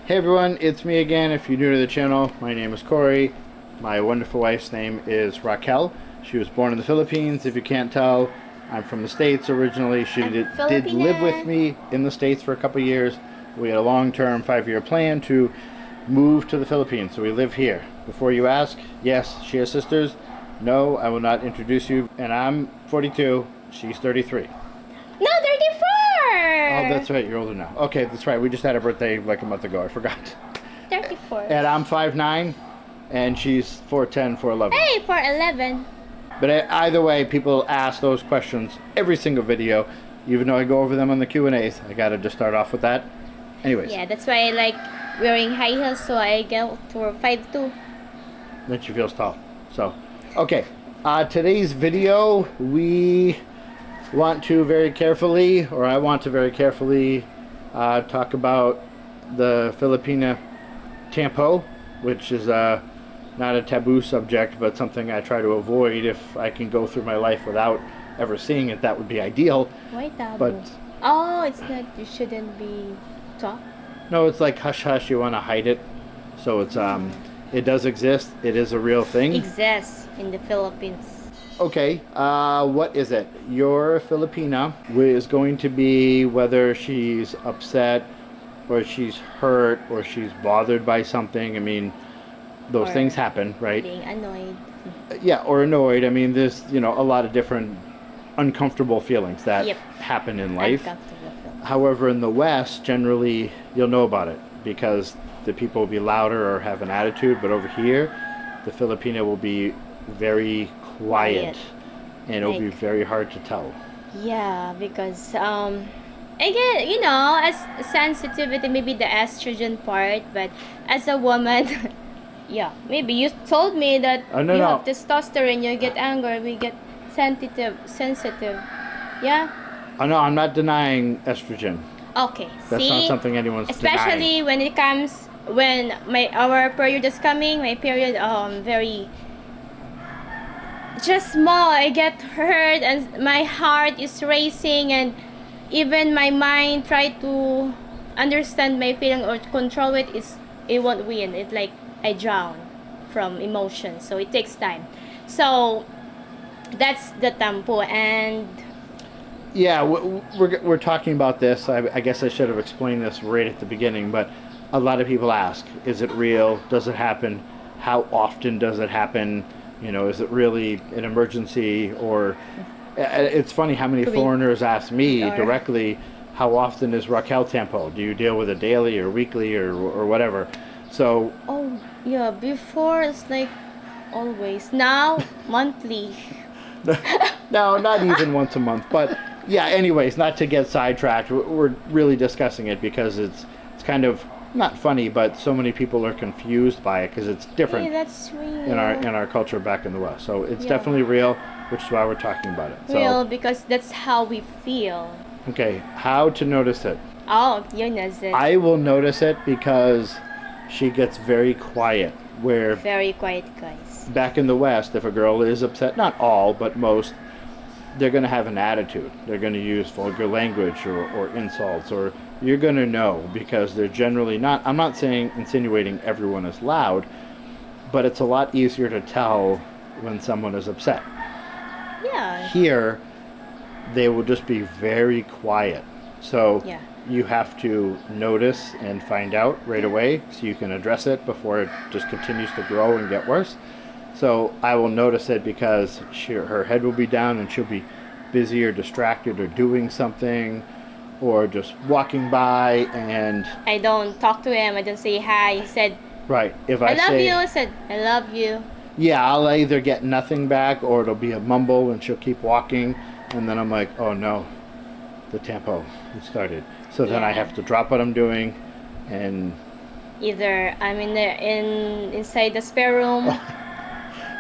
Hey everyone, it's me again. If you're new to the channel, my name is Corey. My wonderful wife's name is Raquel. She was born in the Philippines. If you can't tell, I'm from the States originally. She did live with me in the States for a couple years. We had a long-term 5-year plan to move to the Philippines, so we live here. Before you ask, yes, she has sisters. No, I will not introduce you. And I'm 42. She's 33. No, 34! Oh, that's right. You're older now. Okay, that's right. We just had her birthday like a month ago. I forgot. 34. And I'm 5'9", and she's 4'10", 4'11". Hey, 4'11". But either way, people ask those questions every single video. Even though I go over them on the Q&As, I gotta just start off with that. Anyways. Yeah, that's why I like wearing high heels, so I go to 5'2". Then she feels tall. So, okay. Today's video, we want to very carefully, or I want to very carefully talk about the Filipina Tampo, which is not a taboo subject, but something I try to avoid. If I can go through my life without ever seeing it, that would be ideal. Why taboo? But oh, it's not, you shouldn't be talk? no, it's like hush hush, you want to hide it. So it's it does exist. It is a real thing. Exists in the Philippines. Okay, what is it? Your Filipina is going to be whether she's upset or she's hurt or she's bothered by something. I mean, those Or things happen, right? Being annoyed. Yeah, or annoyed. I mean, there's, a lot of different uncomfortable feelings that happen in life. However, in the West, generally, you'll know about it because the people will be louder or have an attitude. But over here, the Filipina will be very quiet, and it'll be very hard to tell. Yeah, because again, as sensitivity, maybe the estrogen part, but as a woman, yeah, maybe you told me that you have testosterone, you get anger, we get sensitive. Yeah. Oh no, I'm not denying estrogen. Okay. That's not something anyone's especially denying. When our period is coming, my period very just small, I get hurt and my heart is racing, and even my mind try to understand my feeling or control it, it won't win. It like I drown from emotion, so it takes time. So that's the tampo. And yeah, we're talking about this. I guess I should have explained this right at the beginning, but a lot of people ask, is it real? Does it happen? How often does it happen? Is it really an emergency? Or it's funny how many foreigners ask me directly, how often is Raquel Tampo? Do you deal with it daily or weekly or whatever? So oh yeah, before it's like always. Now monthly. No, not even once a month. But yeah, anyways, not to get sidetracked, we're really discussing it because it's kind of not funny, but so many people are confused by it because it's different. Hey, that's real. in our culture back in the West. So it's definitely real, which is why we're talking about it. Real, because that's how we feel. Okay, how to notice it? Oh, you notice it. I will notice it because she gets very quiet. Where very quiet, guys. Back in the West, if a girl is upset, not all, but most, they're going to have an attitude. They're going to use vulgar language or insults, or you're going to know because they're generally not, I'm not saying insinuating everyone is loud, but it's a lot easier to tell when someone is upset. Yeah. Here, they will just be very quiet. So you have to notice and find out right away so you can address it before it just continues to grow and get worse. So I will notice it because her head will be down and she'll be busy or distracted or doing something or just walking by, and I don't talk to him. I don't say hi. He said, right. If I love you, I said, I love you. Yeah, I'll either get nothing back or it'll be a mumble and she'll keep walking, and then I'm like, oh no, the tampo, it started. So then I have to drop what I'm doing, and either I'm inside the spare room.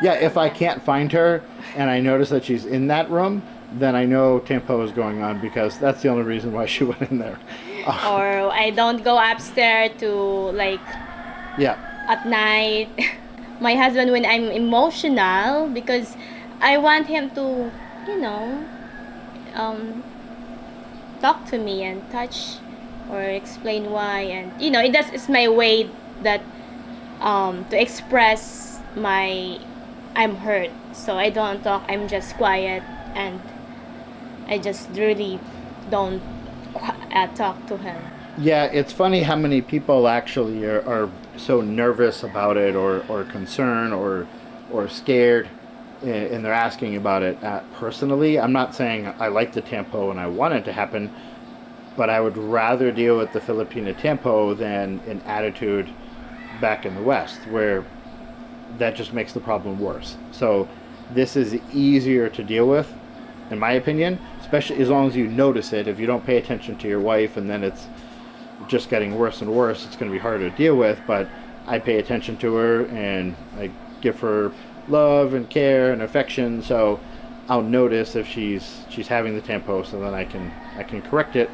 Yeah, if I can't find her and I notice that she's in that room, then I know tampo is going on because that's the only reason why she went in there. Or I don't go upstairs to like at night. My husband, when I'm emotional, because I want him to, talk to me and touch or explain why, and it's my way that to express my I'm hurt. So I don't talk. I'm just quiet, and I just really don't talk to him. Yeah, it's funny how many people actually are so nervous about it, or concerned, or scared, and they're asking about it. Personally, I'm not saying I like the Tampo and I want it to happen, but I would rather deal with the Filipina Tampo than an attitude back in the West, where that just makes the problem worse. So this is easier to deal with, in my opinion, especially as long as you notice it. If you don't pay attention to your wife and then it's just getting worse and worse, it's going to be harder to deal with. But I pay attention to her and I give her love and care and affection, so I'll notice if she's having the Tampo, so then I can correct it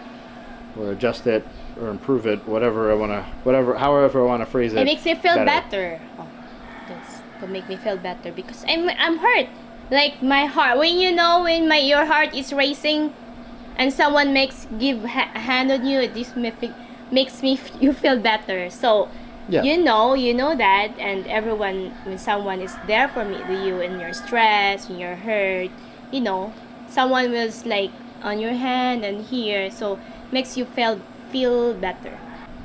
or adjust it or improve it, however I want to phrase it. It makes me feel better. Oh, that's to make me feel better because I'm hurt. Like my heart, when your heart is racing, and someone give a hand on you, makes you feel better. So yeah. you know that, and everyone, when someone is there for you in your stress, when you're hurt, someone was like on your hand and here, so makes you feel better.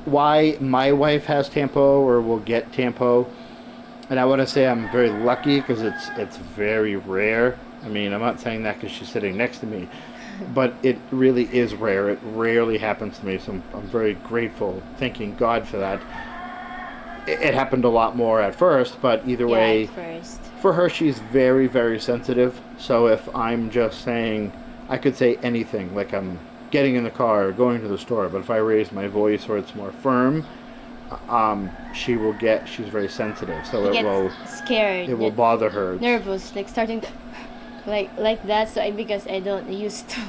Why my wife has Tampo or will get Tampo, and I want to say I'm very lucky because it's very rare. I mean, I'm not saying that because she's sitting next to me, but it really is rare. It rarely happens to me, so I'm very grateful, thanking God for that. It happened a lot more at first, but either way, at first. For her, she's very, very sensitive. So if I'm just saying, I could say anything, like I'm getting in the car or going to the store, but if I raise my voice or it's more firm, she's very sensitive, so it will scared. It will bother her. Nervous, like starting to, like that. So because I don't used to.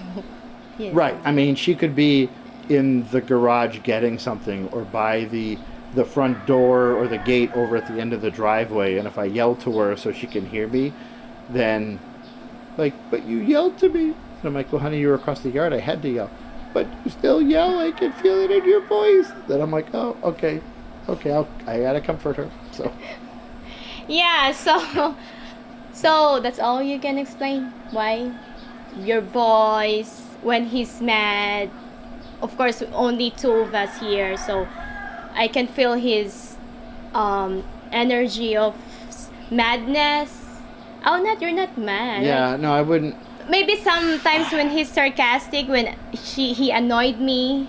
Right. I mean, she could be in the garage getting something, or by the front door or the gate over at the end of the driveway, and if I yell to her so she can hear me, then but you yelled to me. And I'm like, well, honey, you were across the yard. I had to yell. But you still yell. I can feel it in your voice. Then I'm like, oh, okay, I gotta comfort her. So. Yeah. So that's all you can explain. Why your voice when he's mad. Of course, only two of us here, so I can feel his energy of madness. Oh, you're not mad. Yeah, no, I wouldn't. Maybe sometimes when he's sarcastic, when he annoyed me,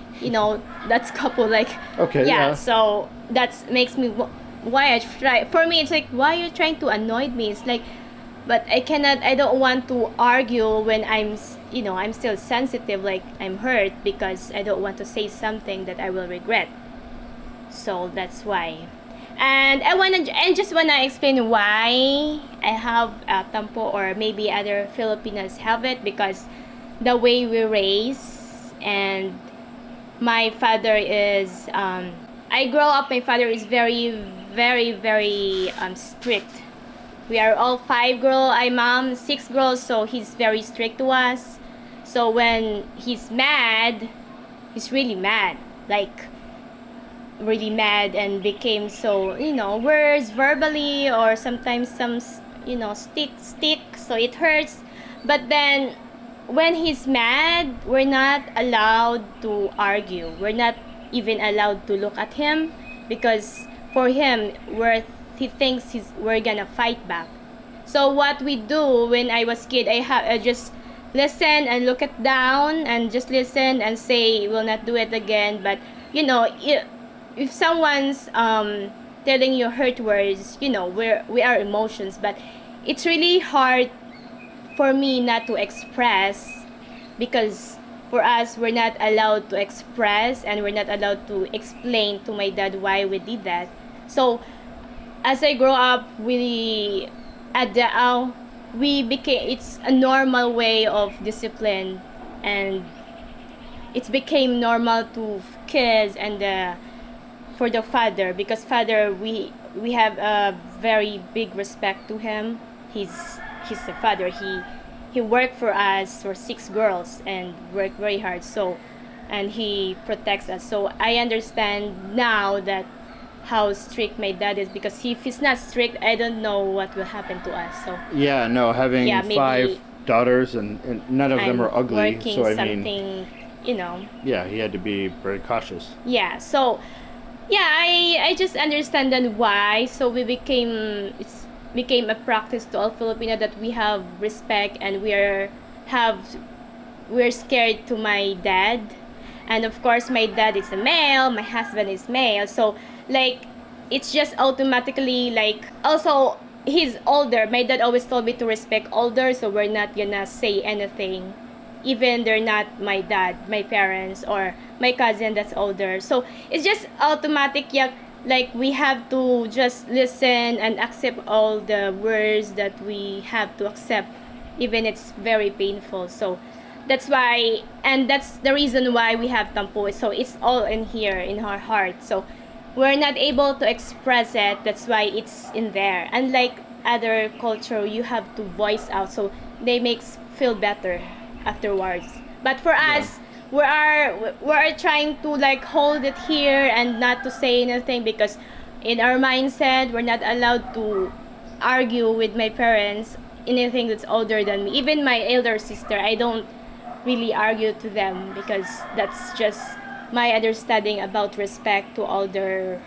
that's couple like. Okay. Yeah. So that makes me why I try. For me, it's like, why are you trying to annoy me? It's like, but I cannot. I don't want to argue when I'm still sensitive, like I'm hurt, because I don't want to say something that I will regret. So that's why. And I just wanna explain why I have a Tampo, or maybe other Filipinos have it, because the way we raise, and my father is I grow up, my father is very, very, very strict. We are all 5 girls, I'm mom 6 girls, so he's very strict to us. So when he's mad, he's really mad, like really mad, and became so words verbally, or sometimes some stick, so it hurts. But then when he's mad, we're not allowed to argue, we're not even allowed to look at him, because for him he thinks we're gonna fight back. So what we do, when I was kid, I just listen and look it down, and just listen and say we'll not do it again. But if someone's telling you hurt words, we are emotions, but it's really hard for me not to express, because for us, we're not allowed to express, and we're not allowed to explain to my dad why we did that. So as I grow up, it's a normal way of discipline, and it became normal to kids, and for the father, because father, we have a very big respect to him. He's the father. He worked for us, for 6 girls, and worked very hard. So and he protects us. So I understand now that how strict my dad is, because if he's not strict, I don't know what will happen to us. So Yeah, no, having yeah, 5 maybe daughters and none of them I'm are ugly, working so I something, mean, you know. yeah, he had to be very cautious. Yeah, so yeah, I just understand then why. So it's became a practice to all Filipino that we have respect, and we're scared to my dad. And of course my dad is a male, my husband is male, so like it's just automatically like, also he's older. My dad always told me to respect older, so we're not gonna say anything even they're not my dad, my parents, or my cousin that's older. So it's just automatic, yeah, like we have to just listen and accept all the words that we have to accept, even it's very painful. So that's why, and that's the reason why we have tampo. So it's all in here in our heart. So we're not able to express it, that's why it's in there. Unlike other culture, you have to voice out, so they makes feel better afterwards. But for us, we are trying to like hold it here and not to say anything, because in our mindset we're not allowed to argue with my parents, anything that's older than me. Even my elder sister, I don't really argue to them, because that's just my understanding about respect to older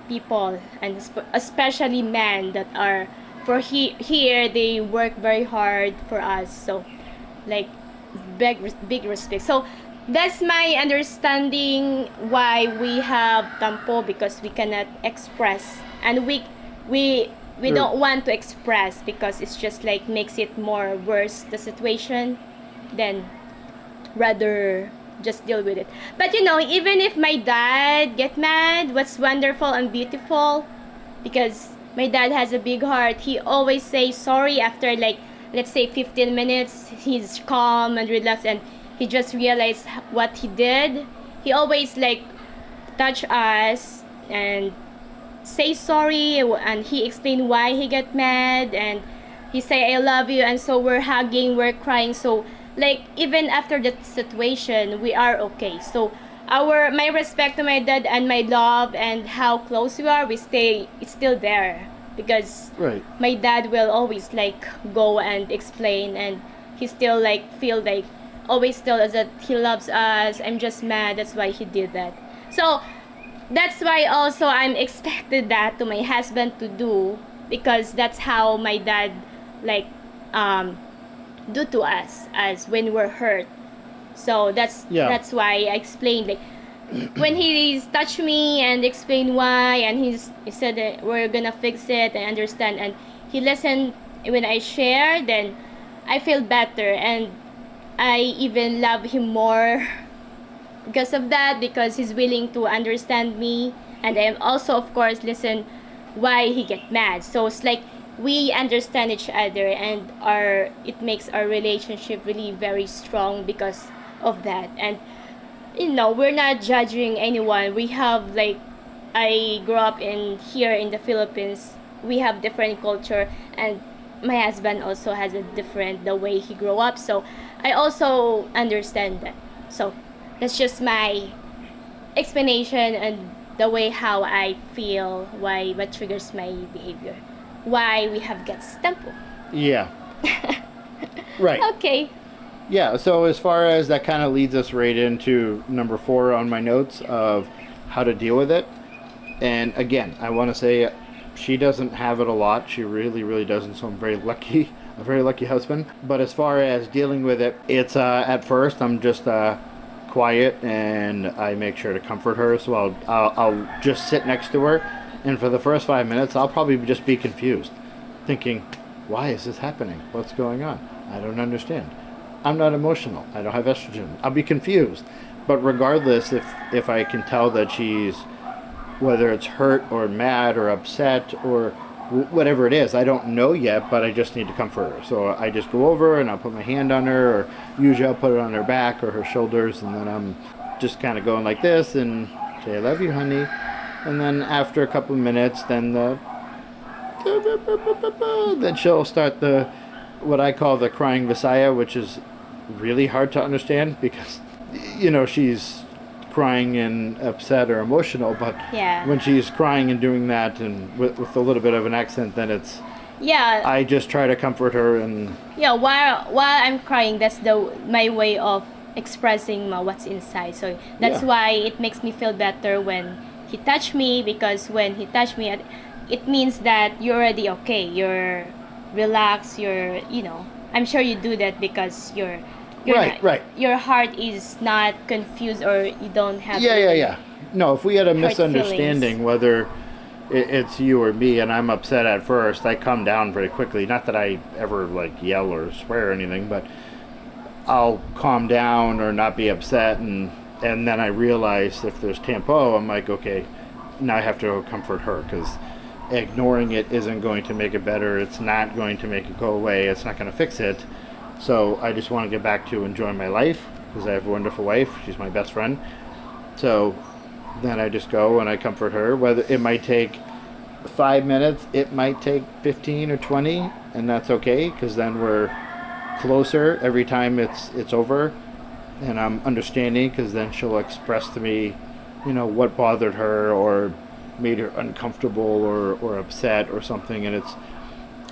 people, and especially men that are for here they work very hard for us. So like big respect. So that's my understanding why we have tampo, because we cannot express, and we we Sure. don't want to express, because it's just like makes it more worse the situation, then rather just deal with it. But you know, even if my dad get mad, what's wonderful and beautiful, because my dad has a big heart, he always say sorry after like, let's say 15 minutes, he's calm and relaxed, and he just realized what he did. He always like touch us and say sorry, and he explained why he get mad, and he say I love you, and so we're hugging, we're crying. So like even after that situation, we are okay. So my respect to my dad and my love and how close we are, we stay, it's still there, because Right. my dad will always like go and explain, and he still like feel like always tell us that he loves us. I'm just mad, that's why he did that. So that's why also I'm expected that to my husband to do, because that's how my dad like do to us as when we're hurt. So Yeah. that's why I explained like when he's touched me and explained why, and he said that we're gonna fix it and understand, and he listened when I share, then I feel better, and I even love him more because of that, because he's willing to understand me, and I also of course listen why he get mad. So it's like we understand each other, and it makes our relationship really very strong because of that. And you know, we're not judging anyone. We have like, I grew up in here in the Philippines, we have different culture, and my husband also has a different the way he grew up, so I also understand that. So that's just my explanation and the way how I feel, why what triggers my behavior, why we have gets tempo. Yeah. Right. Okay. Yeah, so as far as that kind of leads us right into number 4 on my notes of how to deal with it. And again, I want to say she doesn't have it a lot. She really, really doesn't. So I'm very lucky, a very lucky husband. But as far as dealing with it, it's at first I'm just quiet, and I make sure to comfort her. So I'll just sit next to her, and for the first 5 minutes, I'll probably just be confused, thinking, why is this happening? What's going on? I don't understand. I'm not emotional. I don't have estrogen. I'll be confused. But regardless, if I can tell that she's, whether it's hurt or mad or upset or whatever it is, I don't know yet, but I just need to comfort her. So I just go over and I'll put my hand on her, or usually I'll put it on her back or her shoulders, and then I'm just kind of going like this and say, I love you, honey. And then after a couple of minutes, then then she'll start what I call the crying Visaya, which is really hard to understand, because you know, she's crying and upset or emotional, but Yeah. when she's crying and doing that and with a little bit of an accent, then it's, Yeah. I just try to comfort her. And Yeah, while I'm crying, that's my way of expressing what's inside. So that's Yeah. why it makes me feel better when he touched me, because when he touched me, it means that you're already okay. You're relaxed. I'm sure you do that because you're Right, not, right. your heart is not confused, or you don't have Yeah. No, if we had a hurt misunderstanding, feelings. whether it's you or me, and I'm upset at first, I calm down very quickly. Not that I ever like yell or swear or anything, but I'll calm down or not be upset, and then I realize if there's Tampo, I'm like, okay, now I have to comfort her, because ignoring it isn't going to make it better. It's not going to make it go away. It's not going to fix it. So I just want to get back to enjoying my life, because I have a wonderful wife. She's my best friend. So then I just go and I comfort her. Whether it might take 5 minutes, it might take 15 or 20, and that's okay, because then we're closer every time it's over, and I'm understanding, because then she'll express to me, what bothered her or made her uncomfortable or upset or something, and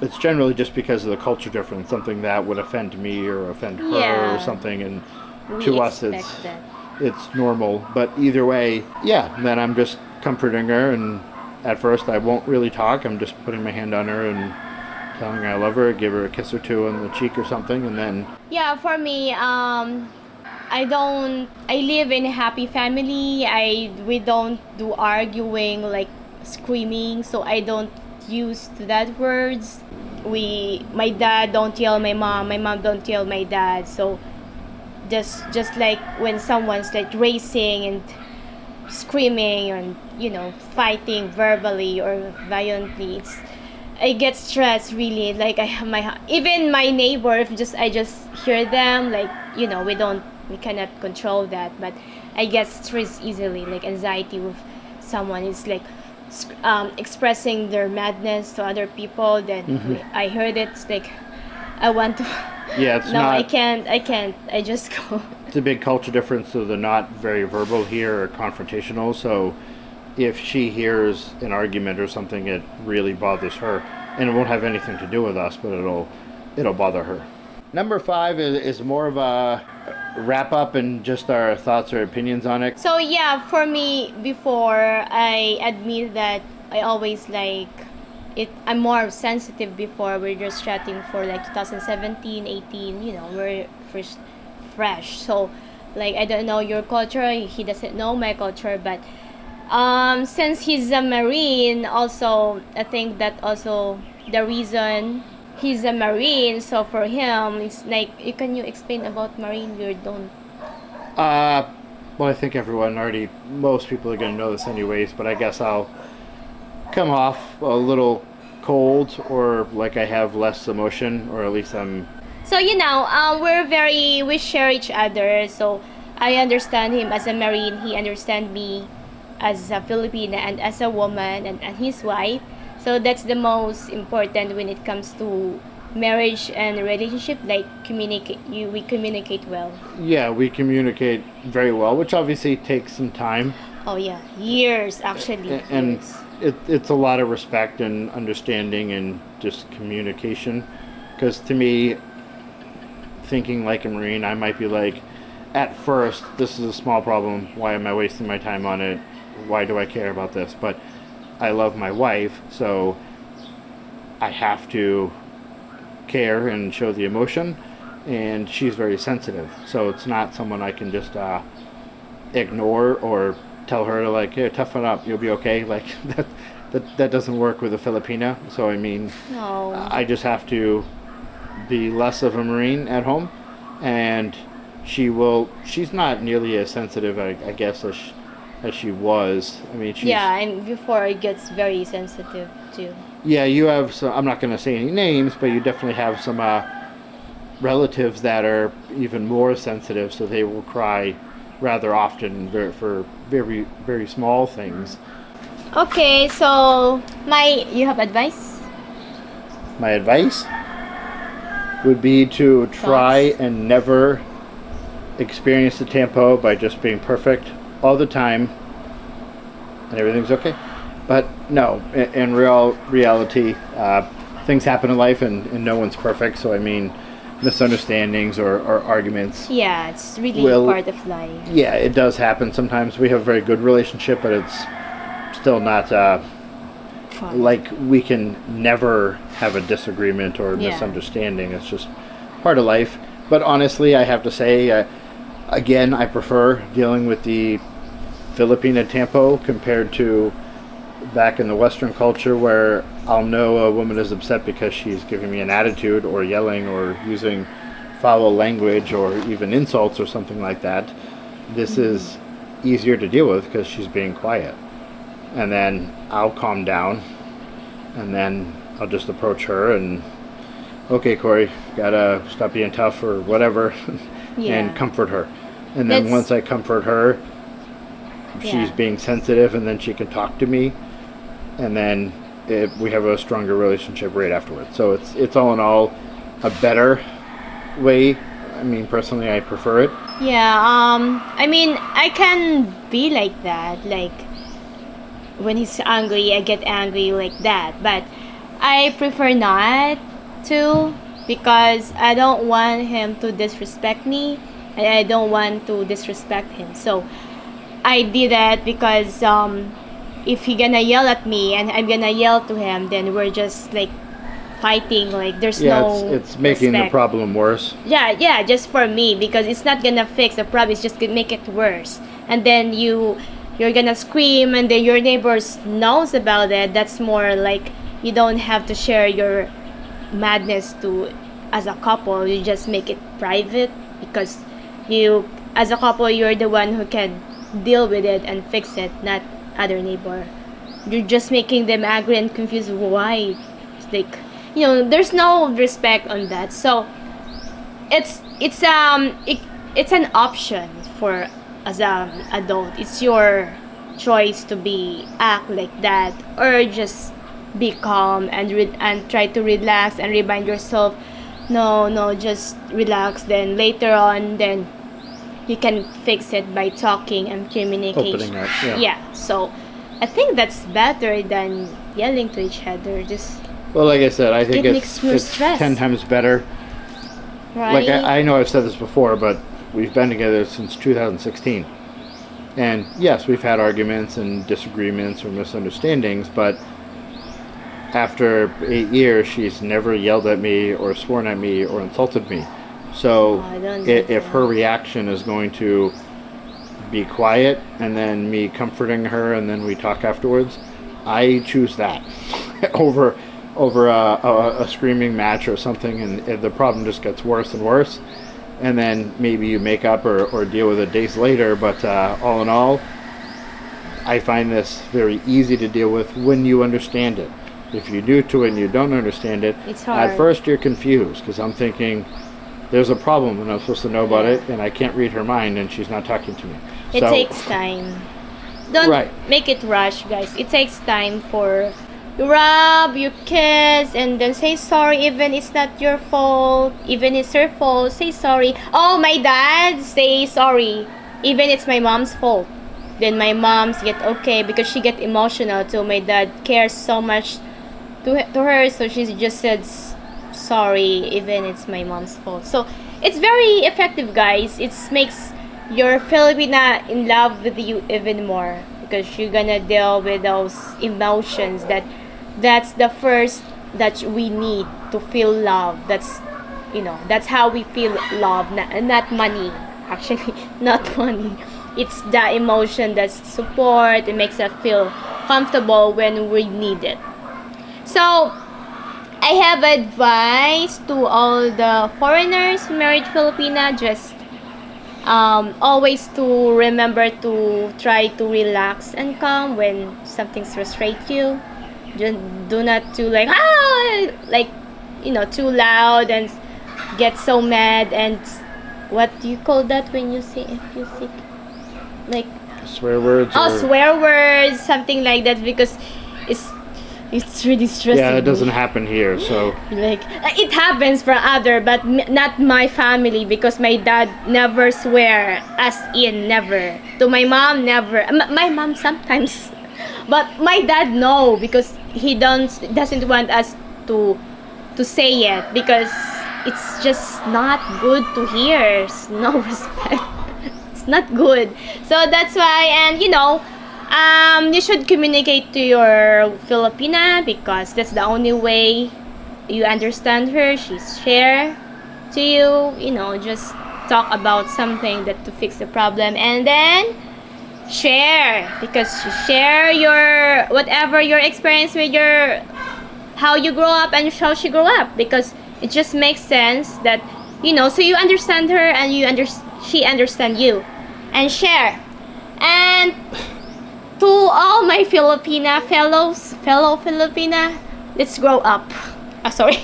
it's generally just because of the culture difference, something that would offend me or offend her or Yeah. something, and We to us expect that. it's normal. But either way, yeah, then I'm just comforting her, and at first I won't really talk. I'm just putting my hand on her and telling her I love her, give her a kiss or two on the cheek or something, and then Yeah, for me, I live in a happy family. We don't do arguing, like screaming, so I don't use that words. My dad don't yell my mom don't yell my dad. So just like when someone's like racing and screaming and fighting verbally or violently, I get stressed really. Like I have even my neighbor, if I just hear them, like we cannot control that, but I get stressed easily, like anxiety with someone is like expressing their madness to other people. Then I heard it, it's like I want to. yeah, it's No, not. I can't. I just go. It's a big culture difference, so they're not very verbal here or confrontational. So if she hears an argument or something, it really bothers her, and it won't have anything to do with us, but it'll bother her. Number 5 is more of a wrap up and just our thoughts or opinions on it. So yeah, for me, before, I admit that I always like it. I'm more sensitive before. We're just chatting for like 2017, 18. We're first fresh. So like I don't know your culture. He doesn't know my culture, but since he's a Marine, also I think that also the reason he's a Marine. So for him, it's like, can you explain about Marine? We don't. Well, I think most people are going to know this anyways, but I guess I'll come off a little cold, or like I have less emotion, or at least I'm. So we share each other. So I understand him as a Marine. He understands me as a Filipina and as a woman and his wife. So that's the most important when it comes to marriage and relationship. Like we communicate well. Yeah, we communicate very well, which obviously takes some time. Oh yeah, years actually. And Years. it's a lot of respect and understanding and just communication. Because to me, thinking like a Marine, I might be like, at first, this is a small problem. Why am I wasting my time on it? Why do I care about this? But I love my wife, so I have to care and show the emotion, and she's very sensitive, so it's not someone I can just ignore or tell her to like, hey, toughen up, you'll be okay. Like that doesn't work with a Filipina. So I mean, No. I just have to be less of a Marine at home, and she's not nearly as sensitive, I guess, as she was. I mean, Yeah, and before it gets very sensitive too. yeah, you have some, I'm not going to say any names, but you definitely have some relatives that are even more sensitive, so they will cry rather often for very, very small things. Okay, so you have advice? My advice would be to try Thoughts? and never experience the Tampo by just being perfect all the time and everything's okay. But no, in reality, things happen in life and no one's perfect. So I mean, misunderstandings or arguments. Yeah, it's really part of life. Yeah, it does happen. Sometimes we have a very good relationship, but it's still not like we can never have a disagreement or misunderstanding. It's just part of life. But honestly, I have to say, again, I prefer dealing with the Filipina Tampo compared to back in the Western culture where I'll know a woman is upset because she's giving me an attitude or yelling or using foul language or even insults or something like that. This is easier to deal with because she's being quiet. And then I'll calm down and then I'll just approach her and, okay, Corey, gotta stop being tough or whatever, and comfort her. And then once I comfort her, she's being sensitive and then she can talk to me. And then we have a stronger relationship right afterwards. So it's all in all a better way. I mean, personally, I prefer it. Yeah, I mean, I can be like that. Like, when he's angry, I get angry like that. But I prefer not to because I don't want him to disrespect me. And I don't want to disrespect him. So, I did that because if he gonna yell at me and I'm gonna yell to him, then we're just like fighting. Like there's it's making the problem worse. Yeah, just for me because it's not gonna fix the problem. It's just gonna make it worse. And then you're gonna scream, and then your neighbors knows about it. That's more like you don't have to share your madness to as a couple. You just make it private because you as a couple you're the one who can deal with it and fix it, not other neighbor. You're just making them angry and confused. Why? It's like, there's no respect on that. So it's an option for as an adult. It's your choice to act like that or just be calm and try to relax and remind yourself, no, just relax. Then later on, then you can fix it by talking and communication. Opening up, So I think that's better than yelling to each other. Well, like I said, I think it's stress. 10 times better. Right? Like I know I've said this before, but we've been together since 2016. And yes, we've had arguments and disagreements or misunderstandings, but after 8 years, she's never yelled at me or sworn at me or insulted me. So if her reaction is going to be quiet and then me comforting her and then we talk afterwards, I choose that over a screaming match or something, and the problem just gets worse and worse. And then maybe you make up or deal with it days later. But all in all, I find this very easy to deal with when you understand it. If you're new to it and you don't understand it, it's hard. At first you're confused because I'm thinking, there's a problem and I'm supposed to know about it, and I can't read her mind and she's not talking to me. It takes time. Don't make it rush, guys. It takes time for you rub, you kiss, and then say sorry even it's not your fault. Even it's her fault, say sorry. Oh, my dad, say sorry. Even it's my mom's fault. Then my mom's get okay because she get emotional too. My dad cares so much to her, so she just said sorry even it's my mom's fault. So it's very effective, guys. It makes your Filipina in love with you even more because you're gonna deal with those emotions that's the first that we need to feel love. That's how we feel love, not money. Actually, not money. It's the emotion that's support. It makes us feel comfortable when we need it. So I have advice to all the foreigners who married Filipina. Just always to remember to try to relax and calm when something frustrates you. Just do not too too loud and get so mad. And what do you call that when you say if you sick? Like swear words. Swear words, something like that, because it's It's really stressing. Yeah, it doesn't me. happen here. So Like it happens for other, but not my family because my dad never swear, as in never. To my mom, never. My mom sometimes, but my dad no because he doesn't want us to say it because it's just not good to hear. It's no respect. It's not good. So that's why, and you should communicate to your Filipina because that's the only way you understand her. She's share to you. Just talk about something that to fix the problem, and then share because share your whatever your experience with your how you grow up and how she grew up because it just makes sense that so you understand her and she understand you and share. And to all my fellow Filipina, let's grow up. Sorry.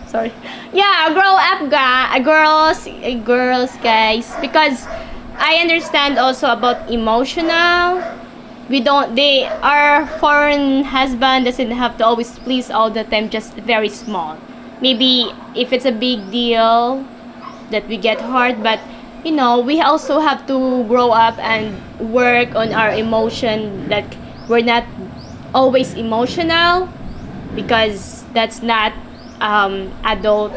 Sorry. Yeah, grow up, girls, guys, because I understand also about emotional. Our foreign husband doesn't have to always please all the time, just very small. Maybe if it's a big deal that we get hurt, but we also have to grow up and work on our emotion, that we're not always emotional because that's not adult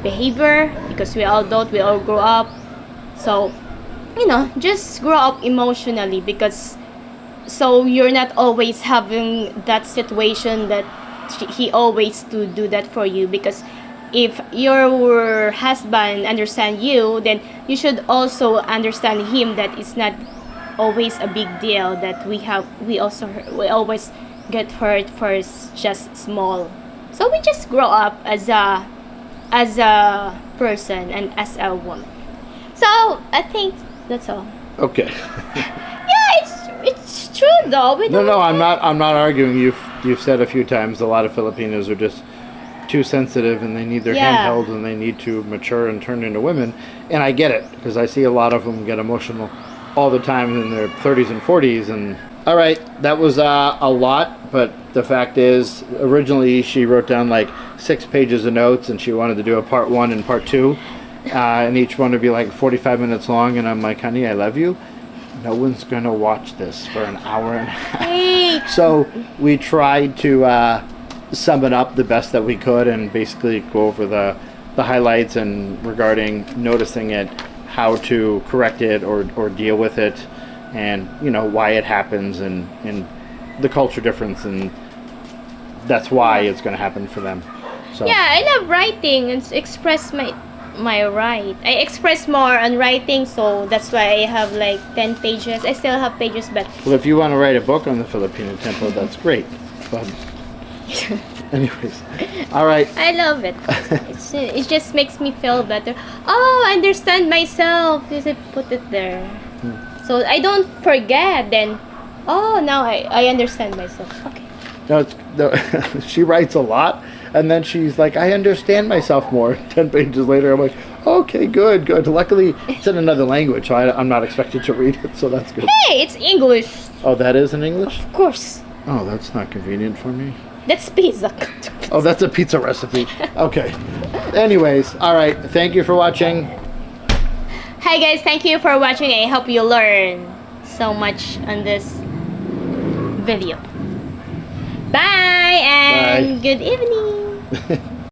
behavior because we all adult, we all grow up. So just grow up emotionally because so you're not always having that situation that he always to do that for you, because if your husband understand you, then you should also understand him that it's not always a big deal that we always get hurt for just small. So we just grow up as a person and as a woman. So I think that's all. okay. Yeah, it's true though. No, I'm not arguing. You've said a few times a lot of Filipinos are just too sensitive and they need their hand held and they need to mature and turn into women, and I get it because I see a lot of them get emotional all the time in their 30s and 40s. And all right, that was a lot, but the fact is originally she wrote down like 6 pages of notes and she wanted to do a part 1 and part 2, and each one would be like 45 minutes long, and I'm like, honey, I love you, no one's gonna watch this for an hour and a half. So we tried to sum it up the best that we could and basically go over the highlights and regarding noticing it, how to correct it or deal with it, and why it happens, and the culture difference, and that's why it's going to happen for them. So yeah, I love writing and express my right. I express more on writing, so that's why I have like 10 pages. I still have pages, but well, if you want to write a book on the Filipino Tempo, that's great. But anyways, all right. I love it. It just makes me feel better. Oh, I understand myself. Just put it there, so I don't forget. Then, oh, now I understand myself. Okay. No, she writes a lot, and then she's like, I understand myself more. 10 pages later, I'm like, okay, good. Luckily, it's in another language, so I'm not expected to read it, so that's good. Hey, it's English. Oh, that is in English? Of course. Oh, that's not convenient for me. That's pizza. Oh, that's a pizza recipe. Okay. Anyways, all right. Thank you for watching. Hi guys, thank you for watching. I hope you learn so much on this video. Bye and Bye. good evening.